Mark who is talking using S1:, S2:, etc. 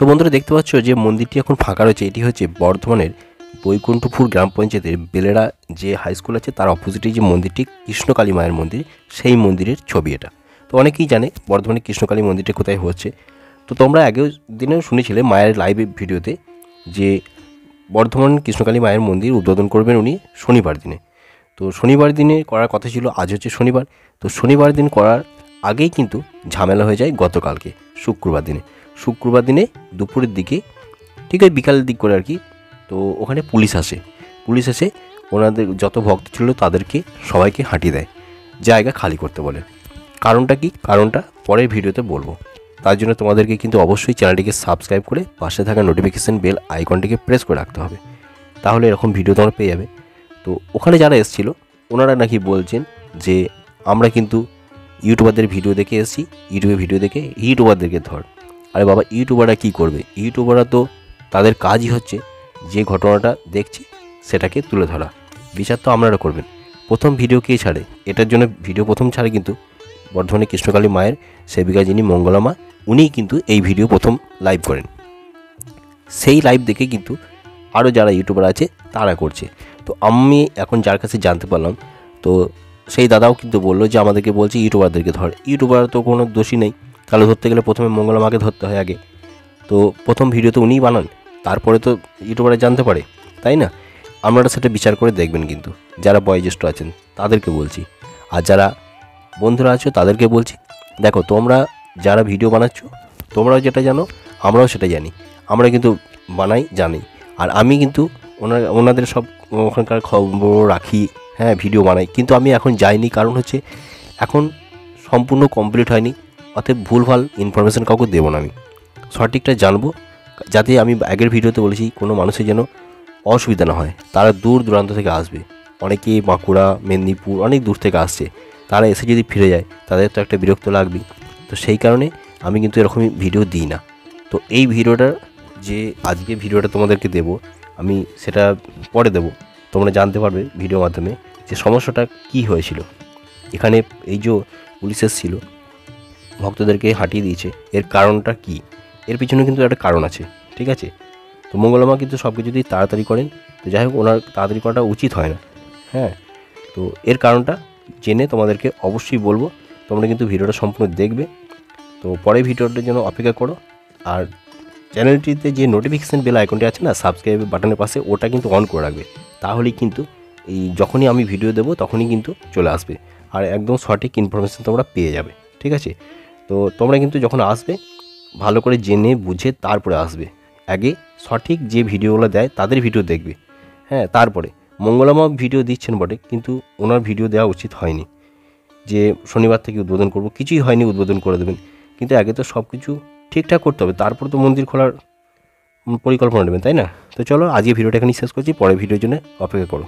S1: তো বন্ধুরা দেখতে পাচ্ছ যে মন্দিরটি এখন ফাঁকা রয়েছে। এটি হচ্ছে বর্ধমানের বৈকুণ্ঠপুর গ্রাম পঞ্চায়েতের বেলেরা যে হাই স্কুল আছে তার অপোজিটে যে মন্দিরটি কৃষ্ণকালী মায়ের মন্দির, সেই মন্দিরের ছবি এটা। তো অনেকেই জানে বর্ধমানের কৃষ্ণকালী মন্দিরটা কোথায় হচ্ছে। তো তোমরা আগেও দিনেও শুনেছিলে মায়ের লাইভ ভিডিওতে যে বর্ধমান কৃষ্ণকালী মায়ের মন্দির উদ্বোধন করবেন উনি শনিবার দিনে। তো শনিবার দিনে করার কথা ছিল, আজ হচ্ছে শনিবার। তো শনিবার দিন করার আগেই কিন্তু ঝামেলা হয়ে যায় গতকালকে শুক্রবার দিনে দুপুরের দিকে, ঠিক আছে বিকালের দিক করে আর কি। তো ওখানে পুলিশ এসে ওনাদের যত ভক্ত ছিল তাদেরকে সবাইকে হাঁটিয়ে দেয়, জায়গা খালি করতে বলে। কারণটা কি, কারণটা পরের ভিডিওতে বলবো। তার জন্য তোমাদেরকে কিন্তু অবশ্যই চ্যানেলটিকে সাবস্ক্রাইব করে পাশে থাকা নোটিফিকেশান বেল আইকনটিকে প্রেস করে রাখতে হবে, তাহলে এরকম ভিডিও তোমরা পেয়ে যাবে। তো ওখানে যারা এসেছিল ওনারা নাকি বলছেন যে আমরা কিন্তু ইউটিউবারদের ভিডিও দেখে এসেছি, ইউটিউবে ভিডিও দেখে ইউটিউবারদেরকে ধর। আরে বাবা, ইউটিউবাররা কী করবে? ইউটিউবাররা তো তাদের কাজই হচ্ছে যে ঘটনাটা দেখছি সেটাকে তুলে ধরা, বিচার তো আপনারা করবেন। প্রথম ভিডিও কে ছাড়ে? এটার জন্য ভিডিও প্রথম ছাড়ে কিন্তু বর্ধমানে কৃষ্ণকালী মায়ের সেবিকা যিনি মঙ্গলা মা, উনিই কিন্তু এই ভিডিও প্রথম লাইভ করেন। সেই লাইভ দেখে কিন্তু আরও যারা ইউটিউবার আছে তারা করছে। তো আমি এখন যার কাছে জানতে পারলাম, তো সেই দাদাও কিন্তু বললো যে আমাদেরকে বলছে ইউটিউবারদেরকে ধর। ইউটিউবার তো কোনো দোষী নেই, তাহলে ধরতে গেলে প্রথমে মঙ্গলা মাকে ধরতে হয় আগে। তো প্রথম ভিডিও তো উনিই বানান, তারপরে তো ইউটিউবাররা জানতে পারে, তাই না? আপনারা সেটা বিচার করে দেখবেন। কিন্তু যারা বয়োজ্যেষ্ঠ আছেন তাদেরকে বলছি, আর যারা বন্ধুরা আছো তাদেরকে বলছি, দেখো তোমরা যারা ভিডিও বানাচ্ছ তোমরাও যেটা জানো আমরাও সেটা জানি, আমরা কিন্তু বানাই জানি। আর আমি কিন্তু ওনাদের সব ওখানকার খবর রাখি, হ্যাঁ ভিডিও বানাই, কিন্তু আমি এখন যাইনি, কারণ হচ্ছে এখন সম্পূর্ণ কমপ্লিট হয়নি, অতএব ভুলভাল ইনফরমেশান কাউকে দেবো না। আমি সঠিকটা জানবো, যাতে আমি আগের ভিডিওতে বলেছি কোনো মানুষের যেন অসুবিধা না হয়। তারা দূর দূরান্ত থেকে আসবে, অনেকেই বাঁকুড়া, মেদিনীপুর, অনেক দূর থেকে আসছে। তারা এসে যদি ফিরে যায় তাদের তো একটা বিরক্ত লাগবেই। তো সেই কারণে আমি কিন্তু এরকমই ভিডিও দিই না। তো এই ভিডিওটা যে আজকে ভিডিওটা তোমাদেরকে দেব, আমি সেটা পরে দেব, তোমরা জানতে পারবে ভিডিওর মাধ্যমে যে সমস্যাটা কি হয়েছিল। এখানে এই যে পুলিশ এসেছিল ভক্তদেরকে হাঁটিয়ে দিয়েছে, এর কারণটা কি? এর পিছনে কিন্তু একটা কারণ আছে, ঠিক আছে? তো মঙ্গলমা কিন্তু সব কিছু যদি তাড়াতাড়ি করেন, তো যাই হোক ওনার তাড়াতাড়ি করাটা উচিত হয় না, হ্যাঁ। তো এর কারণটা জেনে তোমাদেরকে অবশ্যই বলবো, তোমরা কিন্তু ভিডিওটা সম্পূর্ণ দেখবে। তো পরের ভিডিওটার জন্য অপেক্ষা করো। আর চ্যানেলটিতে যে নোটিফিকেশান বেল আইকনটি আছে না সাবস্ক্রাইব বাটনের পাশে, ওটা কিন্তু অন করে রাখবে, তাহলেই কিন্তু এই যখনই আমি ভিডিও দেবো তখনই কিন্তু চলে আসবে, আর একদম সঠিক ইনফরমেশান তোমরা পেয়ে যাবে, ঠিক আছে? তো তোমরা কিন্তু যখন আসবে ভালো করে জেনে বুঝে তারপরে আসবে। আগে সঠিক যে ভিডিওগুলো দেয় তাদের ভিডিও দেখবে, হ্যাঁ। তারপরে মঙ্গলমা ভিডিও দিচ্ছেন বটে, কিন্তু ওনার ভিডিও দেওয়া উচিত হয়নি যে শনিবার থেকে উদ্বোধন করব, কিছুই হয়নি, উদ্বোধন করে দেবেন। কিন্তু আগে তো সব কিছু ঠিকঠাক করতে হবে, তারপর তো মন্দির খোলার পরিকল্পনা নেবেন, তাই না? তো চলো আজকে ভিডিওটা এখানেই শেষ করছি, পরের ভিডিওর জন্য অপেক্ষা করো।